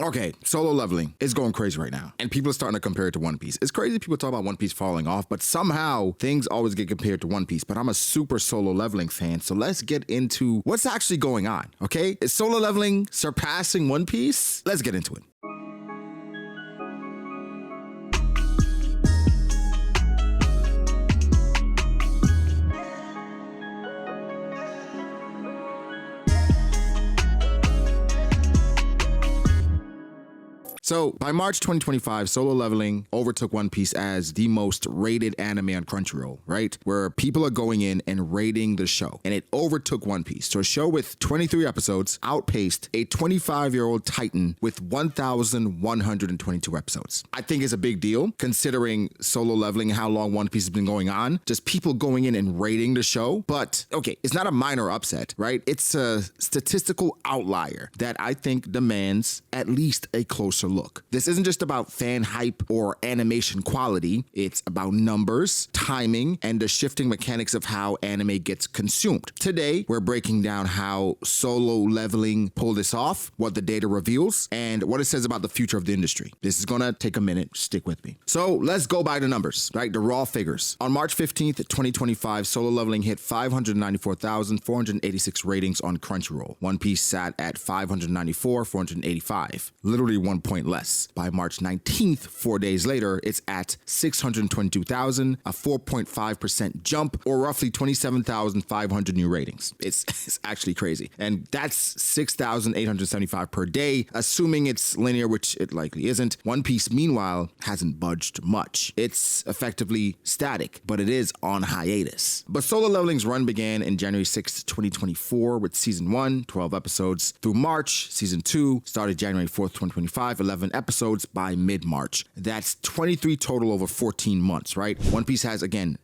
Okay, Solo Leveling is going crazy right now, and people are starting to compare it to One Piece. It's crazy people talk about One Piece falling off, but somehow things always get compared to One Piece. But I'm a super Solo Leveling fan, so let's get into what's actually going on, okay? Is Solo Leveling surpassing One Piece? Let's get into it. So by March 2025, Solo Leveling overtook One Piece as the most rated anime on Crunchyroll, right? Where people are going in and rating the show. And it overtook One Piece. So a show with 23 episodes outpaced a 25-year-old Titan with 1,122 episodes. I think it's a big deal considering Solo Leveling, how long One Piece has been going on. Just people going in and rating the show. But okay, it's not a minor upset, right? It's a statistical outlier that I think demands at least a closer look. This isn't just about fan hype or animation quality. It's about numbers, timing, and the shifting mechanics of how anime gets consumed. Today, we're breaking down how Solo Leveling pulled this off, what the data reveals, and what it says about the future of the industry. This is gonna take a minute. Stick with me. So let's go by the numbers, right? The raw figures. On March 15th, 2025, Solo Leveling hit 594,486 ratings on Crunchyroll. One Piece sat at 594,485, literally 1 point less. By March 19th, 4 days later, it's at 622,000, a 4.5% jump, or roughly 27,500 new ratings. It's actually crazy. And that's 6,875 per day, assuming it's linear, which it likely isn't. One Piece, meanwhile, hasn't budged much. It's effectively static, but it is on hiatus. But Solo Leveling's run began in January 6th, 2024 with Season 1, 12 episodes. Through March, Season 2 started January 4th, 2025, 11 episodes by mid-March. That's 23 total over 14 months, right? One Piece has, again,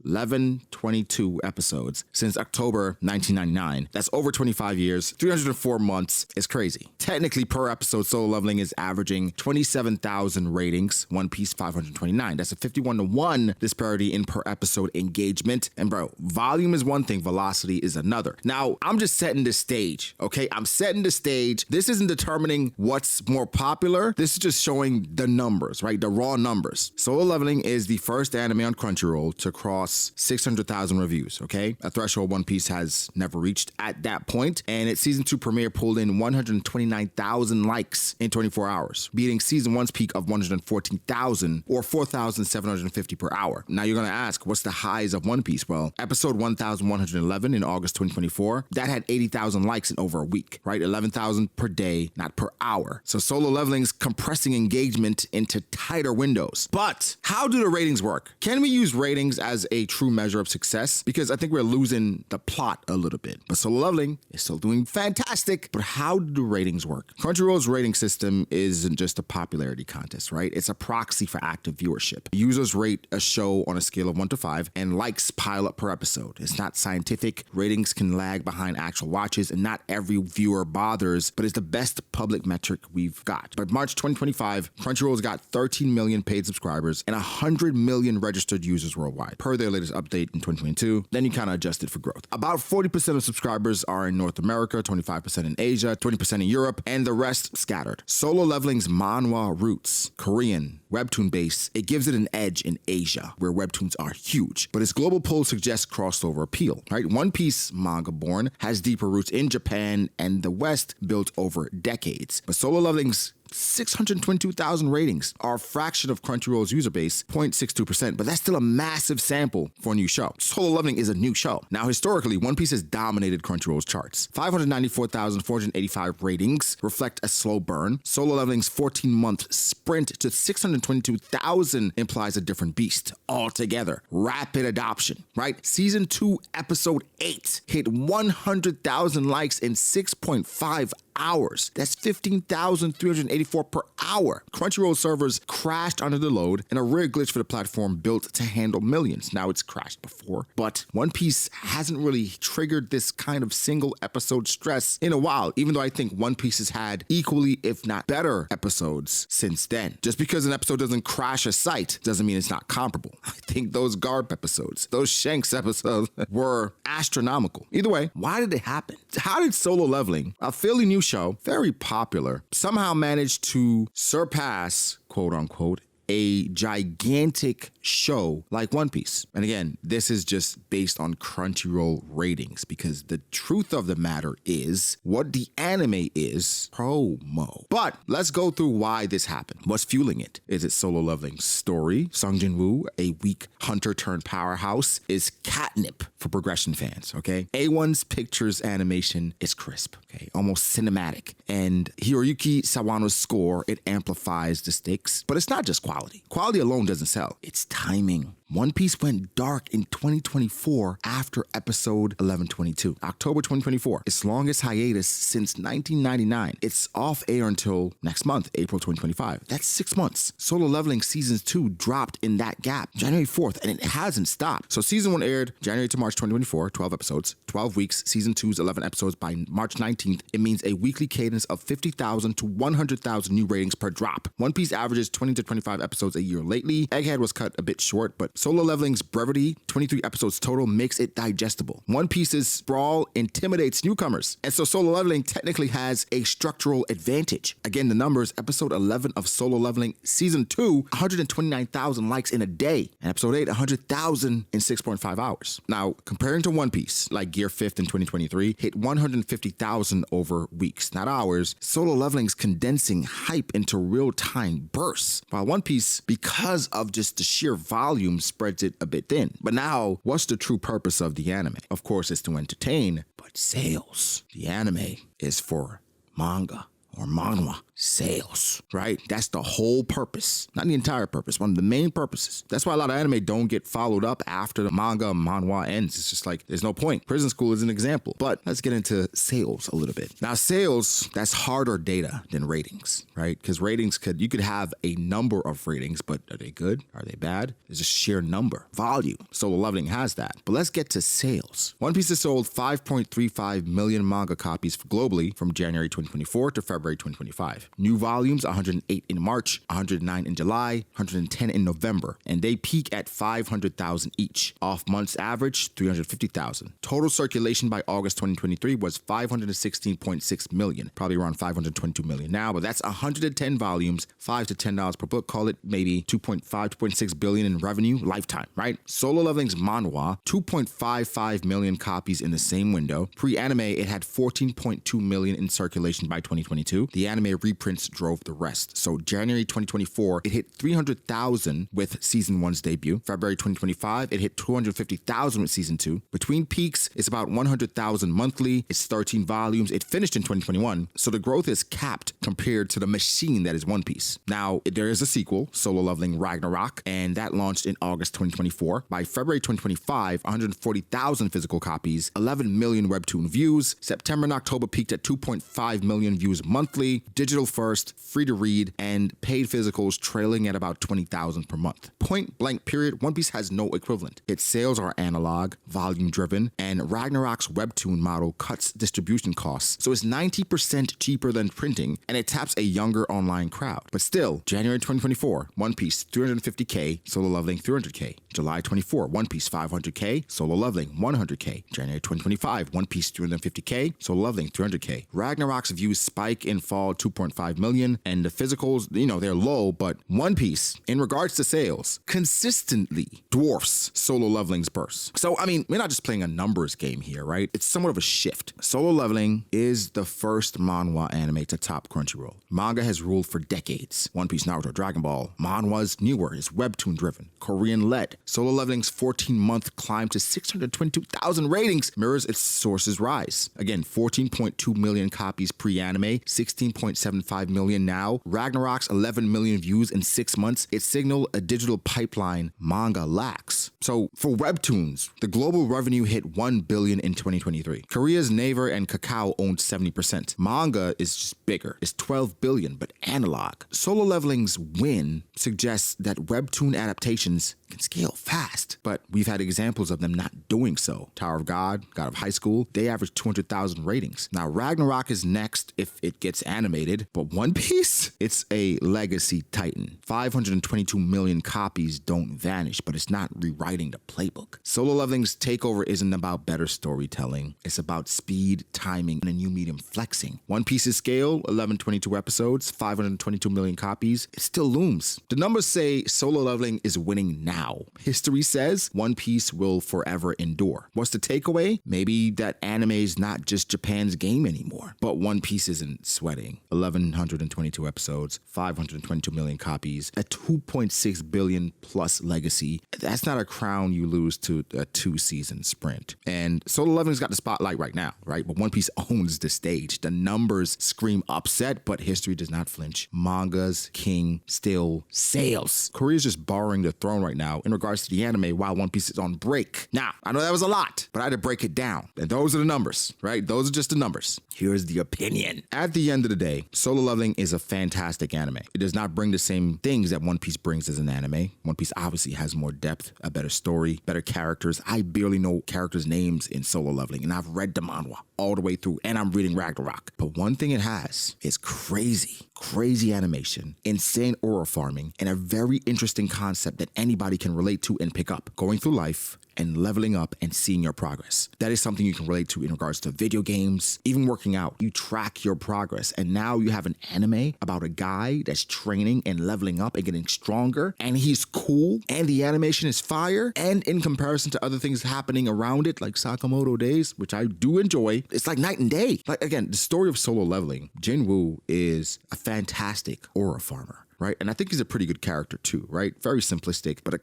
22 episodes since October 1999. That's over 25 years, 304 months. Is crazy. Technically, per episode, Solo Leveling is averaging 27,000 ratings. One Piece, 529. That's a 51-to-1 disparity in per episode engagement. And bro, volume is one thing, velocity is another. Now, I'm just setting the stage, okay? I'm setting the stage. This isn't determining what's more popular. This is just showing the numbers, right? The raw numbers. Solo Leveling is the first anime on Crunchyroll to cross 600,000 reviews, okay? A threshold One Piece has never reached at that point, and its season 2 premiere pulled in 129,000 likes in 24 hours, beating season 1's peak of 114,000 or 4,750 per hour. Now you're gonna ask, what's the highs of One Piece? Well, episode 1,111 in August 2024, that had 80,000 likes in over a week, right? 11,000 per day, not per hour. So Solo Leveling's compressing engagement into tighter windows. But how do the ratings work? Can we use ratings as a true measure of success? Because I think we're losing the plot a little bit. But Solo Leveling is still doing fantastic. But how do the ratings work? Crunchyroll's rating system isn't just a popularity contest, right? It's a proxy for active viewership. Users rate a show on a scale of 1 to 5, and likes pile up per episode. It's not scientific. Ratings can lag behind actual watches, and not every viewer bothers, but it's the best public metric we've got. But March 2025, Crunchyroll's got 13 million paid subscribers and 100 million registered users worldwide, per their latest update in 2022. Then you kind of adjust it for growth. About 40% of subscribers are in North America, 25% in Asia, 20% in Europe, and the rest scattered. Solo Leveling's manhwa roots, Korean, webtoon base, it gives it an edge in Asia, where webtoons are huge. But its global pull suggests crossover appeal, right? One Piece, manga born, has deeper roots in Japan and the West, built over decades. But Solo Leveling's 622,000 ratings are a fraction of Crunchyroll's user base, 0.62%, but that's still a massive sample for a new show. Solo Leveling is a new show. Now, historically, One Piece has dominated Crunchyroll's charts. 594,485 ratings reflect a slow burn. Solo Leveling's 14-month sprint to 622,000 implies a different beast altogether. Rapid adoption, right? Season 2, episode 8 hit 100,000 likes in 6.5 hours. That's 15,384 per hour. Crunchyroll servers crashed under the load, and a rare glitch for the platform built to handle millions. Now, it's crashed before, but One Piece hasn't really triggered this kind of single episode stress in a while, even though I think One Piece has had equally, if not better, episodes since then. Just because an episode doesn't crash a site doesn't mean it's not comparable. I think those Garp episodes, those Shanks episodes were astronomical. Either way, why did it happen? How did Solo Leveling, a fairly new show, very popular, somehow managed to surpass, quote unquote, a gigantic show like One Piece. And again, this is just based on Crunchyroll ratings, because the truth of the matter is what the anime is promo. But let's go through why this happened. What's fueling it? Is it Solo Leveling's story? Sung Jin-woo, a weak hunter turned powerhouse, is catnip for progression fans, okay? A1's pictures animation is crisp, okay? Almost cinematic. And Hiroyuki Sawano's score, it amplifies the stakes. But it's not just quality. Quality alone doesn't sell. It's timing. One Piece went dark in 2024 after episode 1122, October 2024, its longest hiatus since 1999. It's off air until next month, April 2025. That's 6 months. Solo Leveling Season 2 dropped in that gap, January 4th, and it hasn't stopped. So Season 1 aired January to March 2024, 12 episodes, 12 weeks. Season 2's 11 episodes by March 19th. It means a weekly cadence of 50,000 to 100,000 new ratings per drop. One Piece averages 20 to 25 episodes a year lately. Egghead was cut a bit short, but Solo Leveling's brevity, 23 episodes total, makes it digestible. One Piece's sprawl intimidates newcomers, and so Solo Leveling technically has a structural advantage. Again, the numbers, episode 11 of Solo Leveling Season 2, 129,000 likes in a day, and episode 8, 100,000 in 6.5 hours. Now, comparing to One Piece, like Gear 5th in 2023, hit 150,000 over weeks, not hours. Solo Leveling's condensing hype into real-time bursts, while One Piece, because of just the sheer volume, spreads it a bit thin. But now, what's the true purpose of the anime? Of course, it's to entertain, but sales. The anime is for manga or manhwa. Sales, right? That's the whole purpose, not the entire purpose, one of the main purposes. That's why a lot of anime don't get followed up after the manga manhwa ends. It's just like, there's no point. Prison School is an example, but let's get into sales a little bit. Now, sales, that's harder data than ratings, right? Because ratings you could have a number of ratings, but are they good? Are they bad? There's a sheer number, volume. Solo Leveling has that. But let's get to sales. One Piece has sold 5.35 million manga copies globally from January 2024 to February 2025. New volumes, 108 in March, 109 in July, 110 in November, and they peak at 500,000 each. Off months average, 350,000. Total circulation by August 2023 was 516.6 million, probably around 522 million now, but that's 110 volumes, $5 to $10 per book, call it maybe 2.5, 2.6 billion in revenue, lifetime, right? Solo Leveling's manhwa, 2.55 million copies in the same window. Pre-anime, it had 14.2 million in circulation by 2022. The anime reprints drove the rest. So January 2024, it hit 300,000 with Season 1's debut. February 2025, it hit 250,000 with Season 2. Between peaks, it's about 100,000 monthly. It's 13 volumes. It finished in 2021. So the growth is capped compared to the machine that is One Piece. Now, there is a sequel, Solo Leveling Ragnarok, and that launched in August 2024. By February 2025, 140,000 physical copies, 11 million webtoon views. September and October peaked at 2.5 million views monthly. Digital first, free to read, and paid physicals trailing at about 20,000 per month. Point blank period, One Piece has no equivalent. Its sales are analog, volume driven, and Ragnarok's webtoon model cuts distribution costs, so it's 90% cheaper than printing, and it taps a younger online crowd. But still, January 2024, One Piece 350k, Solo Leveling 300k. July 24, One Piece 500k, Solo Leveling 100k. January 2025, One Piece 350k, Solo Leveling 300k. Ragnarok's views spike and fall 2.5 million, and the physicals, they're low, but One Piece, in regards to sales, consistently dwarfs Solo Leveling's burst. So, we're not just playing a numbers game here, right? It's somewhat of a shift. Solo Leveling is the first manhwa anime to top Crunchyroll. Manga has ruled for decades. One Piece, Naruto, Dragon Ball. Manhwa's newer, is webtoon driven, Korean led. Solo Leveling's 14-month climb to 622,000 ratings mirrors its source's rise. Again, 14.2 million copies pre-anime, 16.75 million now. Ragnarok's 11 million views in 6 months. It signaled a digital pipeline manga lacks. So for webtoons, the global revenue hit 1 billion in 2023. Korea's Naver and Kakao owned 70%. Manga is just bigger. It's 12 billion, but analog. Solo Leveling's win suggests that webtoon adaptations can scale fast, but we've had examples of them not doing so. Tower of God, God of High School, they average 200,000 ratings. Now, Ragnarok is next if it gets animated, but One Piece, it's a legacy titan. 522 million copies don't vanish, but it's not rewriting the playbook. Solo Leveling's takeover isn't about better storytelling. It's about speed, timing, and a new medium flexing. One Piece's scale, 1122 episodes, 522 million copies, it still looms. The numbers say Solo Leveling is winning now. History says One Piece will forever endure. What's the takeaway? Maybe that anime is not just Japan's game anymore, but One Piece isn't sweating. 1122 episodes, 522 million copies, a 2.6 billion plus legacy. That's not a crown you lose to a 2-season sprint. And Solo Leveling's got the spotlight right now, right? But One Piece owns the stage. The numbers scream upset, but history does not flinch. Manga's king still sails. Korea's just borrowing the throne right now in regards to the anime while One Piece is on break. Now, I know that was a lot, but I had to break it down. And those are the numbers, right? Those are just the numbers. Here's the opinion. At the end of the day, Solo Leveling is a fantastic anime. It does not bring the same things that One Piece brings as an anime. One Piece obviously has more depth, a better story, better characters. I barely know characters' names in Solo Leveling, and I've read the manhwa all the way through, and I'm reading Ragnarok. But one thing it has is crazy animation, insane aura farming, and a very interesting concept that anybody can relate to and pick up. Going through life and leveling up and seeing your progress. That is something you can relate to in regards to video games, even working out. You track your progress, and now you have an anime about a guy that's training and leveling up and getting stronger, and he's cool, and the animation is fire, and in comparison to other things happening around it, like Sakamoto Days, which I do enjoy, it's like night and day. Like, again, the story of Solo Leveling, Jinwoo is a fantastic aura farmer, right? And I think he's a pretty good character too, right? Very simplistic, but the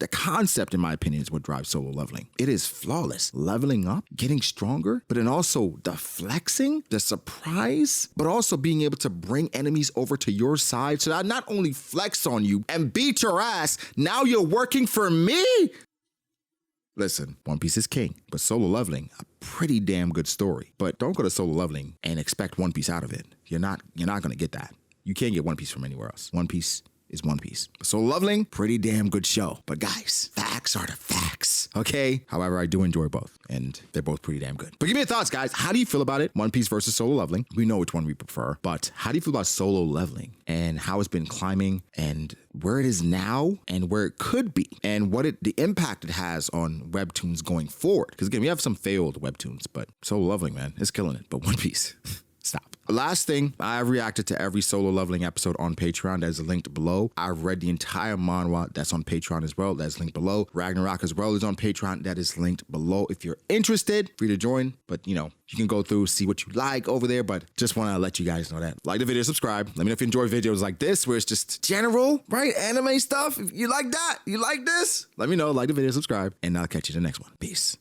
concept in my opinion is what drives Solo Leveling. It is flawless. Leveling up, getting stronger, but then also the flexing, the surprise, but also being able to bring enemies over to your side so that I not only flex on you and beat your ass, now you're working for me. Listen, One Piece is king, but Solo Leveling, a pretty damn good story. But don't go to Solo Leveling and expect One Piece out of it. You're not gonna get that. You can't get One Piece from anywhere else. One Piece is One Piece. Solo Leveling, pretty damn good show. But guys, facts are the facts, okay? However, I do enjoy both, and they're both pretty damn good. But give me your thoughts, guys. How do you feel about it? One Piece versus Solo Leveling. We know which one we prefer, but how do you feel about Solo Leveling and how it's been climbing and where it is now and where it could be and what the impact it has on webtoons going forward? Because again, we have some failed webtoons, but Solo Leveling, man, it's killing it. But One Piece, stop. Last thing, I've reacted to every Solo Leveling episode on Patreon that is linked below. I've read the entire manhwa that's on Patreon as well. That's linked below. Ragnarok as well is on Patreon. That is linked below. If you're interested, free to join. But, you can go through, see what you like over there. But just want to let you guys know that. Like the video, subscribe. Let me know if you enjoy videos like this, where it's just general, right? Anime stuff. If you like that, you like this, let me know. Like the video, subscribe, and I'll catch you in the next one. Peace.